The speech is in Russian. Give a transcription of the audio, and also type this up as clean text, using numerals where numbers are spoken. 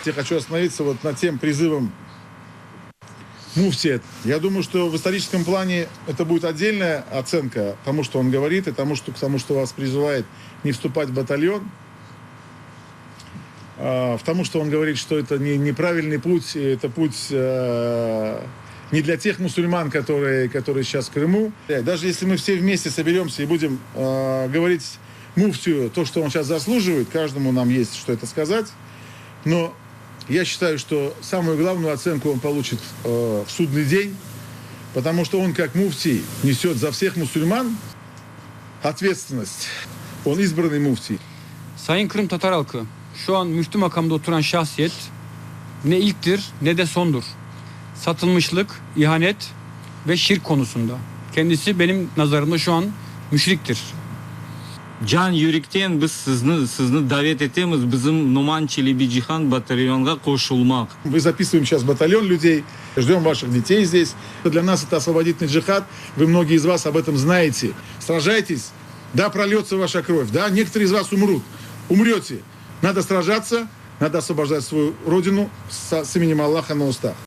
Я хочу остановиться вот над тем призывом муфти. Я думаю, что в историческом плане это будет отдельная оценка тому, что он говорит, и к тому, что вас призывает не вступать в батальон. В тому, что он говорит, что это неправильный путь, это путь не для тех мусульман, которые сейчас в Крыму. Даже если мы все вместе соберемся и будем говорить муфтию то, что он сейчас заслуживает, каждому нам есть что это сказать, но я считаю, что самую главную оценку он получит в судный день, потому что он, как муфтий, несет за всех мусульман ответственность. Он избранный муфтий. Sayın Kırım Tatar halkı, şu an müftü makamında oturan şahsiyet ne ilktir ne de sondur. Satılmışlık, ihanet ve şirk konusunda. Kendisi benim nazarımda şu an müşriktir. Can yürekten biz sizni davet etemiz bizim Numан Челебиджихан батальонга кошулмак. Мы записываем сейчас батальон людей, ждем ваших детей здесь. Для нас это освободительный джихад. Вы, многие из вас, об этом знаете. Сражайтесь, да, прольется ваша кровь, да, некоторые из вас умрут. Умрете. Надо сражаться, надо освобождать свою родину с именем Аллаха на устах.